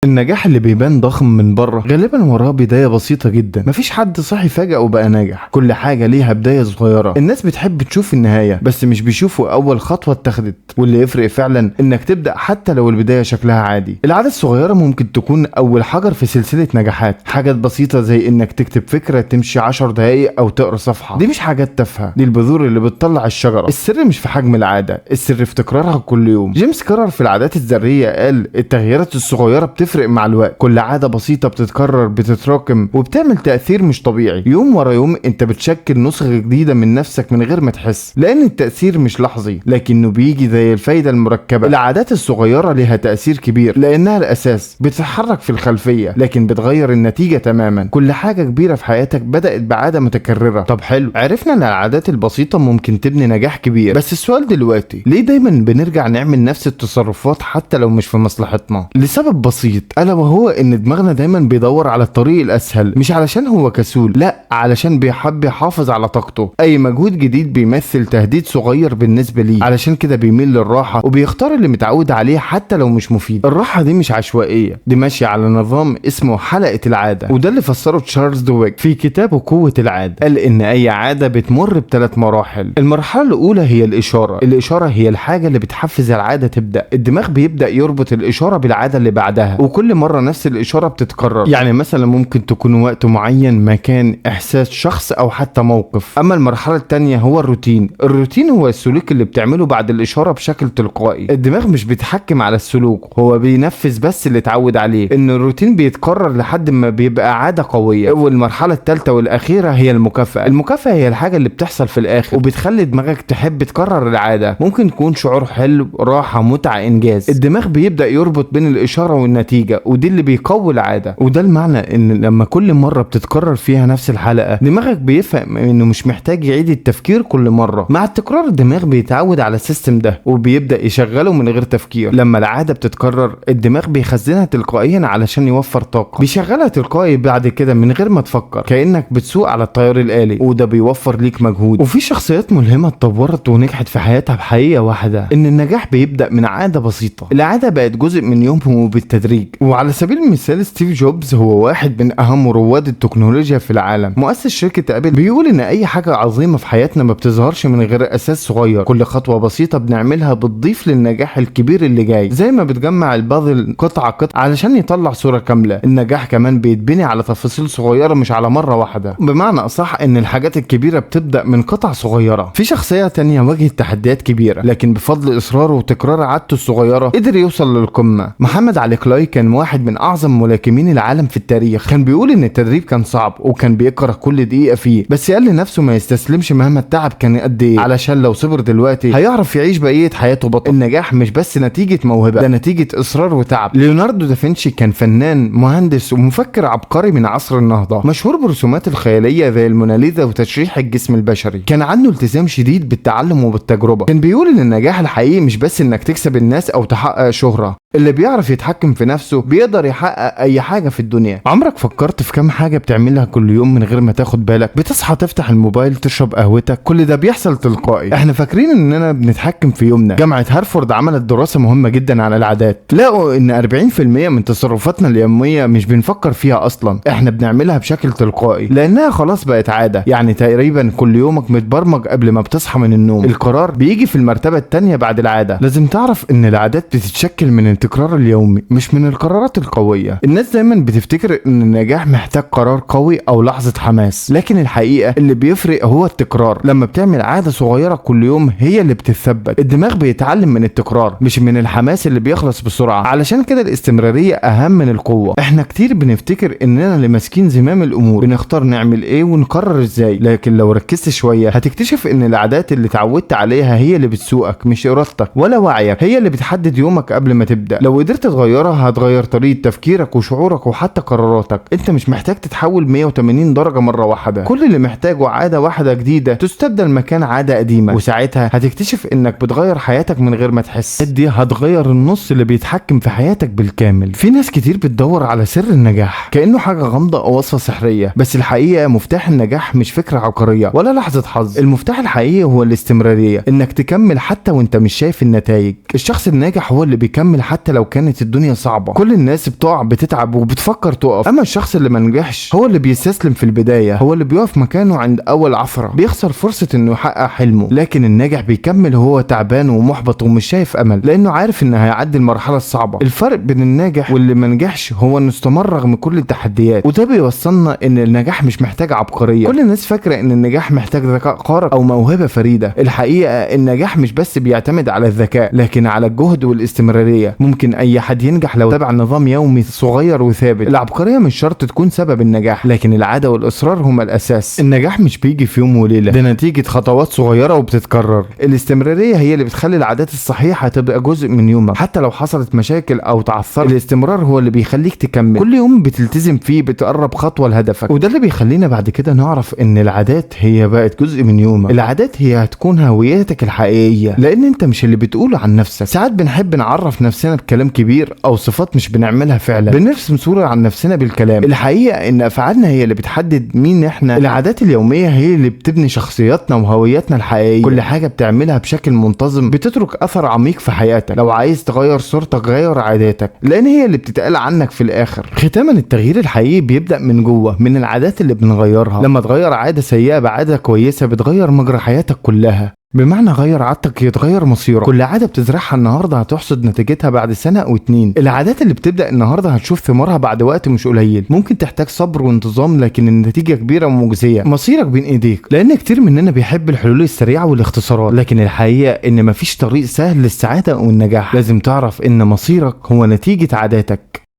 النجاح اللي بيبان ضخم من بره غالبا وراه بداية بسيطة جدا. مفيش حد صحي فجأة وبقى ناجح، كل حاجة ليها بداية صغيرة. الناس بتحب تشوف النهاية بس مش بيشوفوا أول خطوة اتخذت، واللي يفرق فعلا إنك تبدأ حتى لو البداية شكلها عادي. العادة الصغيرة ممكن تكون أول حجر في سلسلة نجاحات. حاجات بسيطة زي إنك تكتب فكرة، تمشي 10 دقايق أو تقرأ صفحة، دي مش حاجات تافهة، دي البذور اللي بتطلع الشجرة. السر مش في حجم العادة، السر في تكرارها كل يوم. جيمس كلير في العادات الذرية قال التغييرات الصغيرة بتفرق مع الوقت. كل عادة بسيطة بتتكرر بتتراكم وبتعمل تأثير مش طبيعي. يوم ورا يوم انت بتشكل نسخة جديدة من نفسك من غير ما تحس، لان التأثير مش لحظي لكنه بيجي زي الفايدة المركبة. العادات الصغيرة ليها تأثير كبير لانها الاساس، بتتحرك في الخلفية لكن بتغير النتيجة تماما. كل حاجة كبيرة في حياتك بدأت بعادة متكررة. طب حلو، عرفنا ان العادات البسيطة ممكن تبني نجاح كبير، بس السؤال دلوقتي ليه دايما بنرجع نعمل نفس التصرفات حتى لو مش في مصلحتنا؟ لسبب بسيط، الا وهو ان دماغنا دايما بيدور على الطريق الاسهل، مش علشان هو كسول، لا، علشان بيحب يحافظ على طاقته. اي مجهود جديد بيمثل تهديد صغير بالنسبه ليه، علشان كده بيميل للراحه وبيختار اللي متعود عليه حتى لو مش مفيد. الراحه دي مش عشوائيه، دي ماشيه على نظام اسمه حلقه العاده، وده اللي فسره تشارلز دويج في كتابه قوه العاده. قال ان اي عاده بتمر ب3 مراحل. المرحله الاولى هي الاشاره هي الحاجه اللي بتحفز العاده تبدا. الدماغ بيبدا يربط الاشاره بالعاده اللي بعدها، وكل مره نفس الاشاره بتتكرر. يعني مثلا ممكن تكون وقت معين، مكان، احساس، شخص او حتى موقف. اما المرحله الثانيه هو الروتين هو السلوك اللي بتعمله بعد الاشاره بشكل تلقائي. الدماغ مش بيتحكم على السلوك، هو بينفذ بس اللي اتعود عليه. ان الروتين بيتكرر لحد ما بيبقى عاده قويه. والمرحله الثالثه والاخيره هي المكافاه هي الحاجه اللي بتحصل في الاخر وبتخلي دماغك تحب تكرر العاده. ممكن تكون شعور حلو، راحه، متعه، انجاز. الدماغ بيبدا يربط بين الاشاره والنتيجه، ودي اللي بيقوي العاده. وده المعنى ان لما كل مره بتتكرر فيها نفس الحلقه، دماغك بيفهم انه مش محتاج يعيد التفكير كل مره. مع التكرار الدماغ بيتعود على السيستم ده وبيبدا يشغله من غير تفكير. لما العاده بتتكرر الدماغ بيخزنها تلقائيا علشان يوفر طاقه، بيشغلها تلقائي بعد كده من غير ما تفكر، كانك بتسوق على الطيار الآلي، وده بيوفر ليك مجهود. وفي شخصيات ملهمه اتطورت ونجحت في حياتها بحقيقه واحده، ان النجاح بيبدا من عاده بسيطه. العاده بقت جزء من يومهم وبالتدريج. وعلى سبيل المثال ستيف جوبز هو واحد من اهم رواد التكنولوجيا في العالم. مؤسس شركة ابل بيقول ان اي حاجة عظيمة في حياتنا ما بتظهرش من غير اساس صغير. كل خطوة بسيطة بنعملها بتضيف للنجاح الكبير اللي جاي، زي ما بتجمع البازل قطعة علشان يطلع صورة كاملة. النجاح كمان بيتبني على تفاصيل صغيرة مش على مرة واحدة. بمعنى اصح ان الحاجات الكبيرة بتبدأ من قطع صغيرة. في شخصية تانية واجهت تحديات كبيرة لكن بفضل اصراره وتكرار عادته الصغيرة قدر يوصل للقمة. محمد علي كلاي كان واحد من اعظم ملاكمين العالم في التاريخ. كان بيقول ان التدريب كان صعب وكان بيكره كل دقيقة فيه، بس قال لنفسه ما يستسلمش مهما التعب كان قد ايه، علشان لو صبر دلوقتي هيعرف يعيش بقية حياته بطل. النجاح مش بس نتيجة موهبة، ده نتيجة اصرار وتعب. ليوناردو دافنشي كان فنان، مهندس ومفكر عبقري من عصر النهضة، مشهور برسومات الخيالية زي الموناليزا وتشريح الجسم البشري. كان عنده التزام شديد بالتعلم وبالتجربة. كان بيقول ان النجاح الحقيقي مش بس انك تكسب الناس او تحقق شهرة، اللي بيعرف يتحكم في نفسه بيقدر يحقق اي حاجة في الدنيا. عمرك فكرت في كم حاجة بتعملها كل يوم من غير ما تاخد بالك؟ بتصحى تفتح الموبايل، تشرب قهوتك، كل ده بيحصل تلقائي. احنا فاكرين اننا بنتحكم في يومنا. جامعة هارفارد عملت دراسة مهمة جدا عن العادات، لقوا ان 40% من تصرفاتنا اليومية مش بنفكر فيها اصلا، احنا بنعملها بشكل تلقائي لانها خلاص بقت عادة. يعني تقريبا كل يومك متبرمج قبل ما بتصحى من النوم. القرار بيجي في المرتبة التانية بعد العادة. لازم تعرف ان العادات بتتشكل من التكرار اليومي مش من القرارات القوية. الناس دايما بتفتكر ان النجاح محتاج قرار قوي او لحظة حماس، لكن الحقيقة اللي بيفرق هو التكرار. لما بتعمل عادة صغيرة كل يوم هي اللي بتتثبت. الدماغ بيتعلم من التكرار مش من الحماس اللي بيخلص بسرعة. علشان كده الاستمرارية اهم من القوة. احنا كتير بنفتكر اننا اللي ماسكين زمام الامور، بنختار نعمل ايه ونقرر ازاي، لكن لو ركزت شوية هتكتشف ان العادات اللي اتعودت عليها هي اللي بتسوقك، مش ارادتك ولا وعيك. هي اللي بتحدد يومك قبل ما تبدأ. لو قدرت تغيرها هتغير طريقة تفكيرك وشعورك وحتى قراراتك. انت مش محتاج تتحول 180 درجة مرة واحدة. كل اللي محتاجه عادة واحدة جديدة تستبدل مكان عادة قديمة، وساعتها هتكتشف انك بتغير حياتك من غير ما تحس. دي هتغير النص اللي بيتحكم في حياتك بالكامل. في ناس كتير بتدور على سر النجاح كأنه حاجة غامضة او وصفة سحرية، بس الحقيقة مفتاح النجاح مش فكرة عبقرية ولا لحظة حظ. المفتاح الحقيقي هو الاستمرارية، انك تكمل حتى وانت مش شايف النتائج. الشخص الناجح هو اللي بيكمل حتى لو كانت الدنيا صعبة. صعبة. كل الناس بتقع بتتعب وبتفكر تقف، اما الشخص اللي ما نجحش هو اللي بيستسلم في البداية، هو اللي بيقف مكانه عند اول عثرة، بيخسر فرصة انه يحقق حلمه. لكن الناجح بيكمل وهو تعبان ومحبط ومش شايف امل، لانه عارف انه هيعدي المرحلة الصعبة. الفرق بين الناجح واللي ما نجحش هو انه استمر رغم كل التحديات، وده بيوصلنا ان النجاح مش محتاج عبقرية. كل الناس فاكرة ان النجاح محتاج ذكاء خارق او موهبة فريدة. الحقيقة النجاح مش بس بيعتمد على الذكاء، لكن على الجهد والاستمرارية. ممكن اي حد ينجح لو تبع نظام يومي صغير وثابت. العبقرية مش شرط تكون سبب النجاح، لكن العادة والاصرار هما الاساس. النجاح مش بيجي في يوم وليلة، ده نتيجة خطوات صغيرة وبتتكرر. الاستمرارية هي اللي بتخلي العادات الصحيحة تبقى جزء من يومك حتى لو حصلت مشاكل او تعثرت. الاستمرار هو اللي بيخليك تكمل. كل يوم بتلتزم فيه بتقرب خطوة لهدفك، وده اللي بيخلينا بعد كده نعرف ان العادات هي بقت جزء من يومك. العادات هي هتكون هويتك الحقيقية، لان انت مش اللي بتقوله عن نفسك. ساعات بنحب نعرف نفسنا بكلام كبير او صفات مش بنعملها فعلا، بنرسم صورة عن نفسنا بالكلام. الحقيقة ان افعالنا هي اللي بتحدد مين احنا. العادات اليومية هي اللي بتبني شخصياتنا وهويتنا الحقيقية. كل حاجة بتعملها بشكل منتظم بتترك اثر عميق في حياتك. لو عايز تغير صورتك غير عاداتك، لان هي اللي بتتقال عنك في الاخر. ختاما، التغيير الحقيقي بيبدأ من جوه، من العادات اللي بنغيرها. لما تغير عادة سيئة بعادة كويسة بتغير مجرى حياتك كلها. بمعنى غير عادتك يتغير مصيرك. كل عادة بتزرعها النهاردة هتحصد نتيجتها بعد سنة او 2. العادات اللي بتبدأ النهاردة هتشوف ثمارها بعد وقت مش قليل. ممكن تحتاج صبر وانتظام، لكن النتيجة كبيرة ومجزية. مصيرك بين ايديك، لان كتير مننا بيحب الحلول السريعة والاختصارات، لكن الحقيقة ان مفيش طريق سهل للسعادة او النجاح. لازم تعرف ان مصيرك هو نتيجة عاداتك.